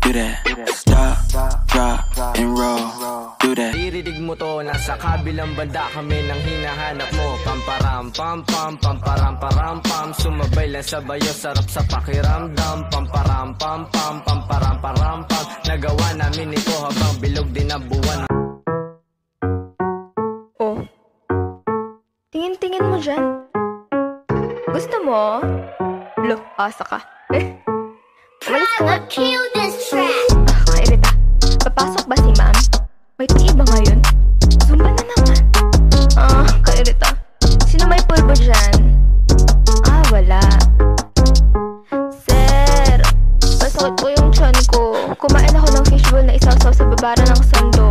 do that. Stop, drop, and roll, do that. Diridig mo to, nasa kabilang banda kami nang hinahanap mo. Pamparam pam pam, pamparam param pam. Sumabay lang sa bayo, sarap sa pakiramdam. Pamparam pam pam, pamparam param pam. Nagawa namin ito habang bilog din ang buwan. Oh, tingin-tingin mo dyan. Gusto mo? Look, asa ka. Umalis ka nga. Kairita, papasok ba si ma'am? May tii ba ngayon? Zumba na naman. Kairita, sino may pulbo dyan? Wala. Sir, masakit po yung tiyan ko. Kumain ako ng fishbowl na isaw-saw sa babara ng sando.